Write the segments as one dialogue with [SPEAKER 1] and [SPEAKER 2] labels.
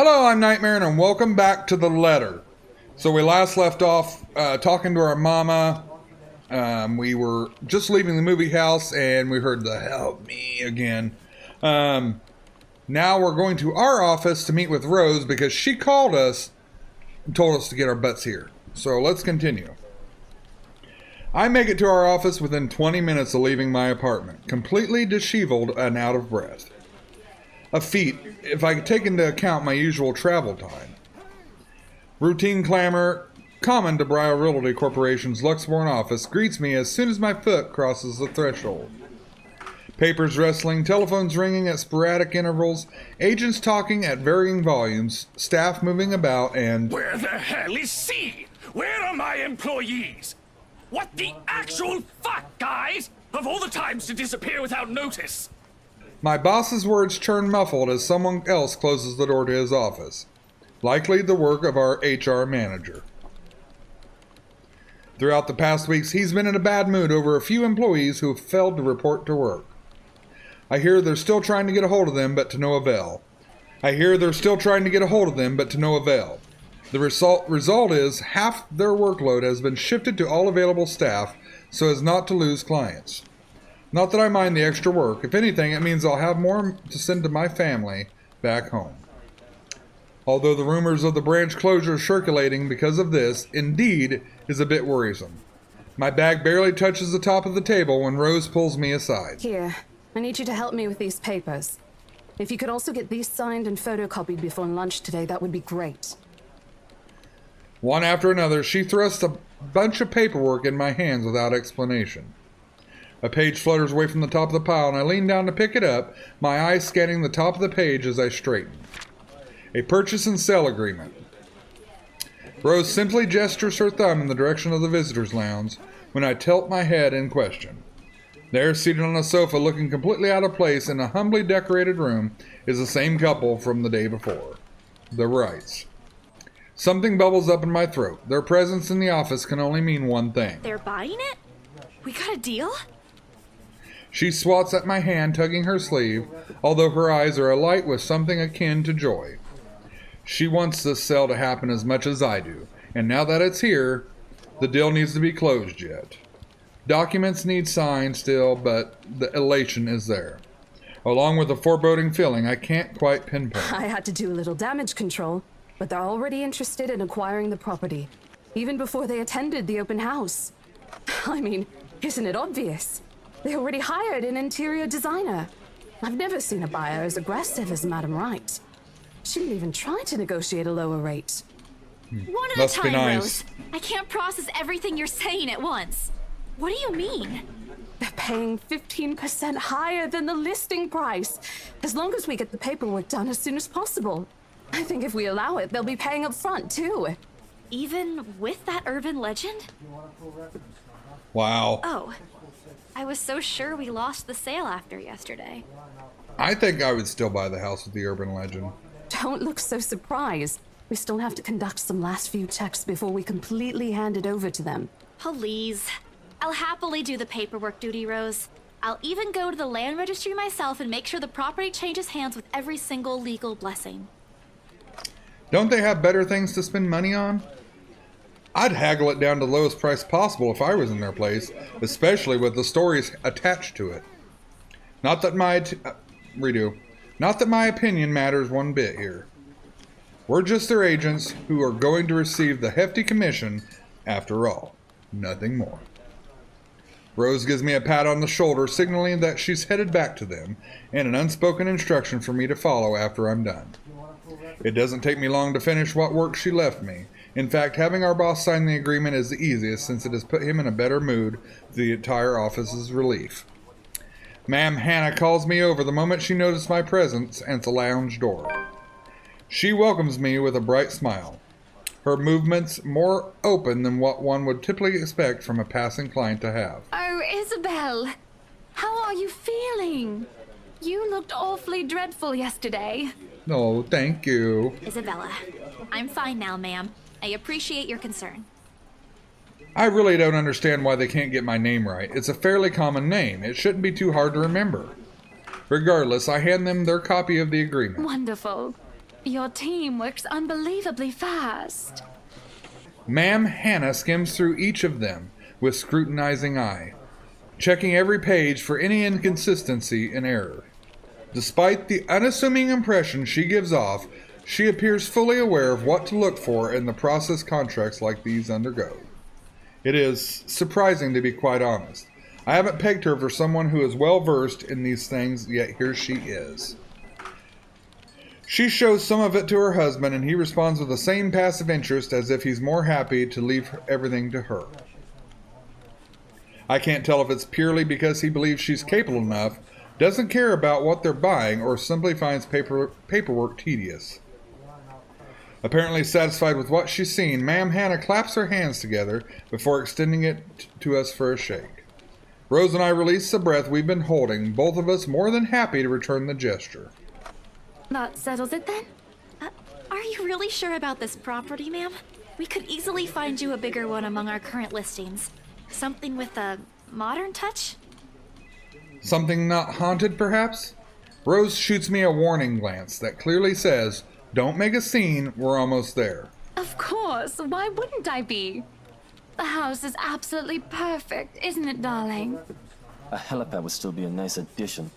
[SPEAKER 1] Hello, I'm Nightmare, and welcome back to The Letter. So we last left off talking to our mama. We were just leaving the movie house, and we heard the help me again. Now we're going to our office to meet with Rose because she called us and told us to get our butts here. So let's continue. I make it to our office within 20 minutes of leaving my apartment, completely disheveled and out of breath. A feat, if I take into account my usual travel time. Routine clamor, common to Briar Realty Corporation's Luxborn office, greets me as soon as my foot crosses the threshold. Papers rustling, telephones ringing at sporadic intervals, agents talking at varying volumes, staff moving about, and...
[SPEAKER 2] Where the hell is C? Where are my employees? What the actual fuck, guys? Of all the times to disappear without notice.
[SPEAKER 1] My boss's words turn muffled as someone else closes the door to his office. Likely the work of our HR manager. Throughout the past weeks, he's been in a bad mood over a few employees who have failed to report to work. I hear they're still trying to get a hold of them, but to no avail. The result is half their workload has been shifted to all available staff so as not to lose clients. Not that I mind the extra work. If anything, it means I'll have more to send to my family back home. Although the rumors of the branch closure circulating because of this, indeed, is a bit worrisome. My bag barely touches the top of the table when Rose pulls me aside.
[SPEAKER 3] Here, I need you to help me with these papers. If you could also get these signed and photocopied before lunch today, that would be great.
[SPEAKER 1] One after another, she thrusts a bunch of paperwork in my hands without explanation. A page flutters away from the top of the pile, and I lean down to pick it up, my eyes scanning the top of the page as I straighten. A purchase and sale agreement. Rose simply gestures her thumb in the direction of the visitor's lounge when I tilt my head in question. There, seated on a sofa looking completely out of place in a humbly decorated room, is the same couple from the day before. The Wrights. Something bubbles up in my throat. Their presence in the office can only mean one thing.
[SPEAKER 4] They're buying it? We got a deal?
[SPEAKER 1] She swats at my hand, tugging her sleeve, although her eyes are alight with something akin to joy. She wants this sale to happen as much as I do, and now that it's here, the deal needs to be closed yet. Documents need signed still, but the elation is there. Along with a foreboding feeling I can't quite pinpoint.
[SPEAKER 3] I had to do a little damage control, but they're already interested in acquiring the property, even before they attended the open house. I mean, isn't it obvious? They already hired an interior designer. I've never seen a buyer as aggressive as Madam Wright. She didn't even try to negotiate a lower rate.
[SPEAKER 4] One at
[SPEAKER 1] Must
[SPEAKER 4] a
[SPEAKER 1] be
[SPEAKER 4] time,
[SPEAKER 1] nice.
[SPEAKER 4] Rose. I can't process everything you're saying at once. What do you mean?
[SPEAKER 3] They're paying 15% higher than the listing price, as long as we get the paperwork done as soon as possible. I think if we allow it, they'll be paying up front, too.
[SPEAKER 4] Even with that urban legend?
[SPEAKER 1] Wow.
[SPEAKER 4] Oh, I was so sure we lost the sale after yesterday.
[SPEAKER 1] I think I would still buy the house with the urban legend.
[SPEAKER 3] Don't look so surprised. We still have to conduct some last few checks before we completely hand it over to them.
[SPEAKER 4] Please. I'll happily do the paperwork duty, Rose. I'll even go to the land registry myself and make sure the property changes hands with every single legal blessing.
[SPEAKER 1] Don't they have better things to spend money on? I'd haggle it down to the lowest price possible if I was in their place, especially with the stories attached to it. Not that my opinion matters one bit here. We're just their agents who are going to receive the hefty commission after all. Nothing more. Rose gives me a pat on the shoulder, signaling that she's headed back to them, and an unspoken instruction for me to follow after I'm done. It doesn't take me long to finish what work she left me. In fact, having our boss sign the agreement is the easiest, since it has put him in a better mood to the entire office's relief. Ma'am Hannah calls me over the moment she notices my presence at the lounge door. She welcomes me with a bright smile, her movements more open than what one would typically expect from a passing client to have.
[SPEAKER 5] Oh, Isabel, how are you feeling? You looked awfully dreadful yesterday.
[SPEAKER 1] Oh, thank you.
[SPEAKER 4] Isabella, I'm fine now, ma'am. I appreciate your concern.
[SPEAKER 1] I really don't understand why they can't get my name right. It's a fairly common name. It shouldn't be too hard to remember. Regardless, I hand them their copy of the agreement.
[SPEAKER 5] Wonderful. Your team works unbelievably fast.
[SPEAKER 1] Ma'am Hannah skims through each of them with scrutinizing eye, checking every page for any inconsistency and error. Despite the unassuming impression she gives off, she appears fully aware of what to look for in the process contracts like these undergo. It is surprising, to be quite honest. I haven't pegged her for someone who is well versed in these things, yet here she is. She shows some of it to her husband, and he responds with the same passive interest as if he's more happy to leave everything to her. I can't tell if it's purely because he believes she's capable enough, doesn't care about what they're buying, or simply finds paperwork tedious. Apparently satisfied with what she's seen, Ma'am Hannah claps her hands together before extending it to us for a shake. Rose and I release the breath we've been holding, both of us more than happy to return the gesture.
[SPEAKER 5] That settles it then?
[SPEAKER 4] Are you really sure about this property, ma'am? We could easily find you a bigger one among our current listings. Something with a modern touch?
[SPEAKER 1] Something not haunted, perhaps? Rose shoots me a warning glance that clearly says, "Don't make a scene, we're almost there."
[SPEAKER 5] Of course, why wouldn't I be? The house is absolutely perfect, isn't it, darling?
[SPEAKER 6] A helipad would still be a nice addition.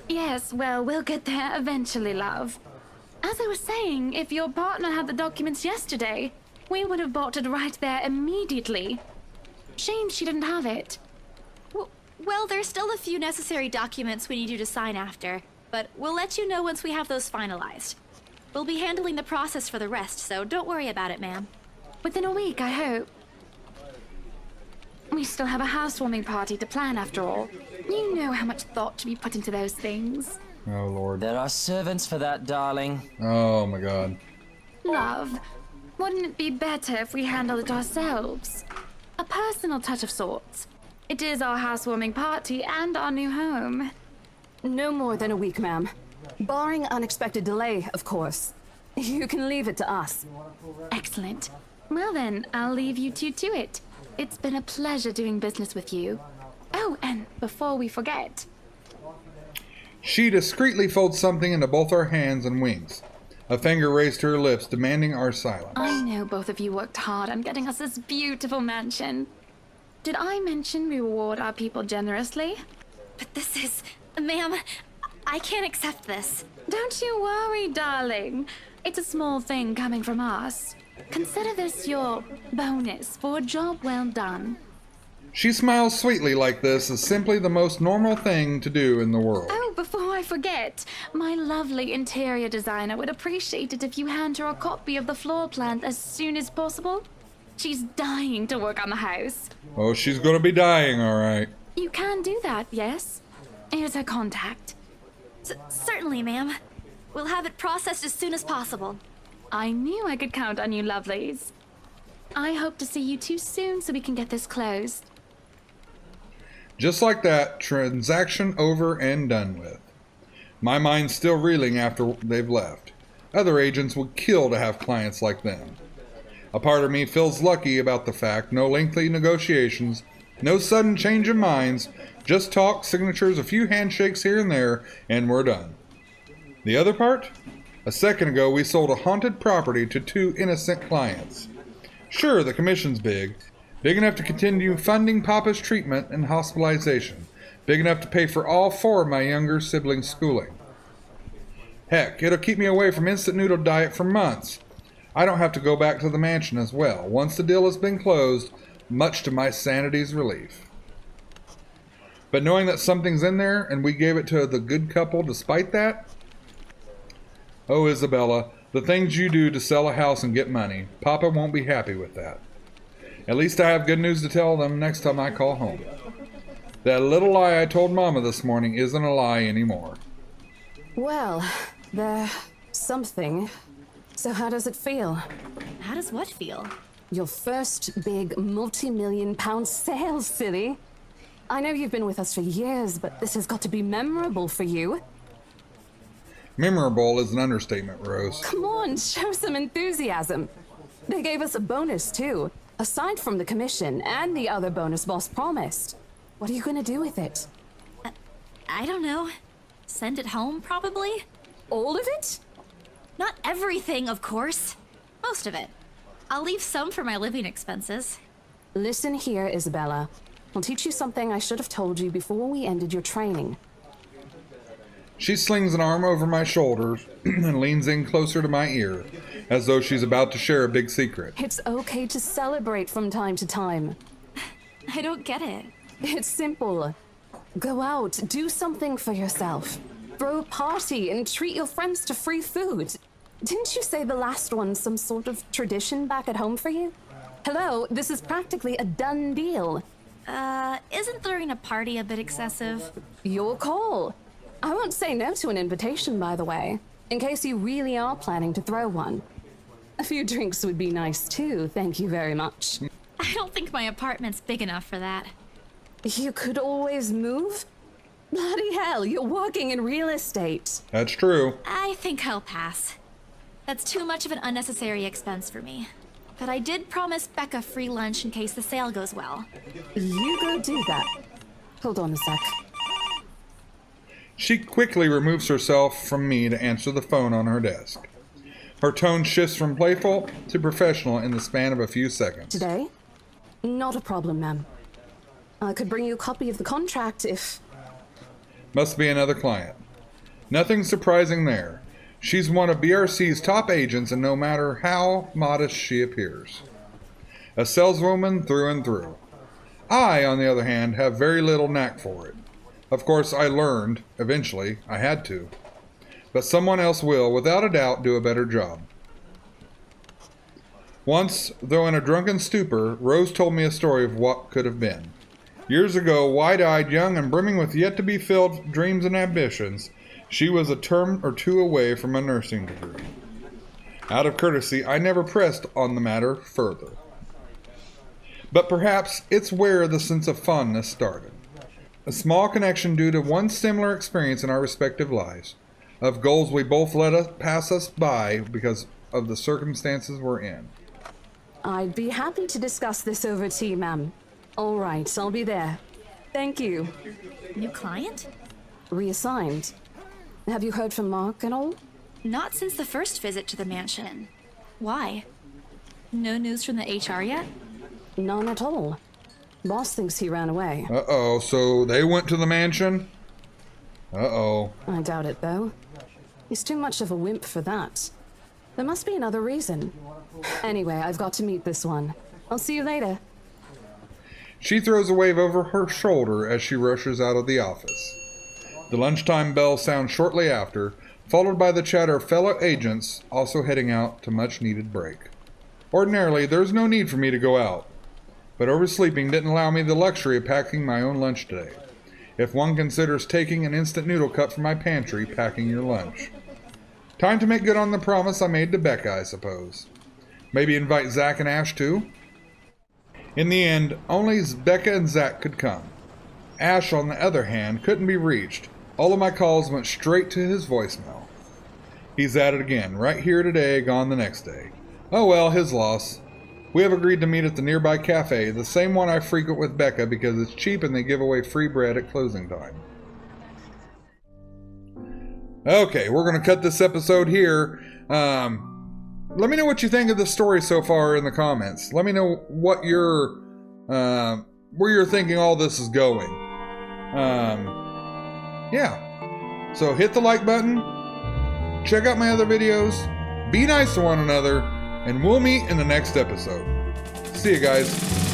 [SPEAKER 5] Yes, well, we'll get there eventually, love. As I was saying, if your partner had the documents yesterday, we would have bought it right there immediately. Shame she didn't have it.
[SPEAKER 4] Well, there's still a few necessary documents we need you to sign after, but we'll let you know once we have those finalized. We'll be handling the process for the rest, so don't worry about it, ma'am.
[SPEAKER 5] Within a week, I hope. We still have a housewarming party to plan, after all. You know how much thought should be put into those things.
[SPEAKER 1] Oh, Lord.
[SPEAKER 6] There are servants for that, darling.
[SPEAKER 1] Oh, my God.
[SPEAKER 5] Love, wouldn't it be better if we handled it ourselves? A personal touch of sorts. It is our housewarming party and our new home.
[SPEAKER 3] No more than a week, ma'am. Barring unexpected delay, of course. You can leave it to us.
[SPEAKER 5] Excellent. Well then, I'll leave you two to it. It's been a pleasure doing business with you. Oh, and before we forget...
[SPEAKER 1] She discreetly folds something into both our hands and winks. A finger raised to her lips, demanding our silence.
[SPEAKER 5] I know both of you worked hard on getting us this beautiful mansion. Did I mention we reward our people generously?
[SPEAKER 4] But this is... Ma'am, I can't accept this.
[SPEAKER 5] Don't you worry, darling. It's a small thing coming from us. Consider this your bonus for a job well done.
[SPEAKER 1] She smiles sweetly like this is simply the most normal thing to do in the world.
[SPEAKER 5] Oh, before I forget, my lovely interior designer would appreciate it if you hand her a copy of the floor plan as soon as possible. She's dying to work on the house.
[SPEAKER 1] Oh, she's gonna be dying, all right.
[SPEAKER 5] You can do that, yes? Here's her contact.
[SPEAKER 4] Certainly, ma'am. We'll have it processed as soon as possible.
[SPEAKER 5] I knew I could count on you, lovelies. I hope to see you two soon so we can get this closed.
[SPEAKER 1] Just like that, transaction over and done with. My mind's still reeling after they've left. Other agents would kill to have clients like them. A part of me feels lucky about the fact no lengthy negotiations, no sudden change of minds, just talk, signatures, a few handshakes here and there, and we're done. The other part? A second ago, we sold a haunted property to 2 innocent clients. Sure, the commission's big enough to continue funding Papa's treatment and hospitalization, big enough to pay for all 4 of my younger siblings' schooling. Heck, it'll keep me away from instant noodle diet for months. I don't have to go back to the mansion as well, once the deal has been closed, much to my sanity's relief. But knowing that something's in there, and we gave it to the good couple despite that? Oh, Isabella, the things you do to sell a house and get money, Papa won't be happy with that. At least I have good news to tell them next time I call home. That little lie I told Mama this morning isn't a lie anymore.
[SPEAKER 3] Well, there's something. So how does it feel?
[SPEAKER 4] How does what feel?
[SPEAKER 3] Your first big multi-million-pound sale, silly. I know you've been with us for years, but this has got to be memorable for you.
[SPEAKER 1] Memorable is an understatement, Rose.
[SPEAKER 3] Come on, show some enthusiasm. They gave us a bonus, too. Aside from the commission and the other bonus boss promised. What are you gonna do with it?
[SPEAKER 4] I don't know. Send it home, probably?
[SPEAKER 3] All of it?
[SPEAKER 4] Not everything, of course. Most of it. I'll leave some for my living expenses.
[SPEAKER 3] Listen here, Isabella. I'll teach you something I should have told you before we ended your training.
[SPEAKER 1] She slings an arm over my shoulders and leans in closer to my ear, as though she's about to share a big secret.
[SPEAKER 3] It's okay to celebrate from time to time.
[SPEAKER 4] I don't get it.
[SPEAKER 3] It's simple. Go out, do something for yourself. Throw a party and treat your friends to free food. Didn't you say the last one's some sort of tradition back at home for you? Hello, this is practically a done deal.
[SPEAKER 4] Isn't throwing a party a bit excessive?
[SPEAKER 3] Your call. I won't say no to an invitation, by the way, in case you really are planning to throw one. A few drinks would be nice too, thank you very much.
[SPEAKER 4] I don't think my apartment's big enough for that.
[SPEAKER 3] You could always move? Bloody hell, you're working in real estate.
[SPEAKER 1] That's true.
[SPEAKER 4] I think I'll pass. That's too much of an unnecessary expense for me. But I did promise Becca free lunch in case the sale goes well.
[SPEAKER 3] You go do that. Hold on a sec.
[SPEAKER 1] She quickly removes herself from me to answer the phone on her desk. Her tone shifts from playful to professional in the span of a few seconds.
[SPEAKER 3] Today? Not a problem, ma'am. I could bring you a copy of the contract if...
[SPEAKER 1] Must be another client. Nothing surprising there. She's one of BRC's top agents, and no matter how modest she appears. A saleswoman through and through. I, on the other hand, have very little knack for it. Of course, I learned, eventually, I had to. But someone else will, without a doubt, do a better job. Once, though in a drunken stupor, Rose told me a story of what could have been. Years ago, wide-eyed, young, and brimming with yet-to-be-filled dreams and ambitions, she was a term or two away from a nursing degree. Out of courtesy, I never pressed on the matter further. But perhaps it's where the sense of fondness started. A small connection due to one similar experience in our respective lives, of goals we both let pass us by because of the circumstances we're in.
[SPEAKER 3] I'd be happy to discuss this over tea, ma'am. All right, I'll be there. Thank you.
[SPEAKER 4] New client?
[SPEAKER 3] Reassigned. Have you heard from Mark at all?
[SPEAKER 4] Not since the first visit to the mansion. Why? No news from the HR yet?
[SPEAKER 3] None at all. Boss thinks he ran away.
[SPEAKER 1] Uh-oh, so they went to the mansion? Uh-oh.
[SPEAKER 3] I doubt it, though. He's too much of a wimp for that. There must be another reason. Anyway, I've got to meet this one. I'll see you later.
[SPEAKER 1] She throws a wave over her shoulder as she rushes out of the office. The lunchtime bell sounds shortly after, followed by the chatter of fellow agents also heading out to much-needed break. Ordinarily, there's no need for me to go out, but oversleeping didn't allow me the luxury of packing my own lunch today. If one considers taking an instant noodle cup from my pantry packing your lunch. Time to make good on the promise I made to Becca, I suppose. Maybe invite Zach and Ash too? In the end, only Becca and Zach could come. Ash, on the other hand, couldn't be reached. All of my calls went straight to his voicemail. He's at it again, right here today, gone the next day. Oh well, his loss. We have agreed to meet at the nearby cafe, the same one I frequent with Becca because it's cheap and they give away free bread at closing time. Okay, we're going to cut this episode here. Let me know what you think of the story so far in the comments. Let me know what your where you're thinking all this is going. Yeah. So hit the like button. Check out my other videos. Be nice to one another. And we'll meet in the next episode. See you guys.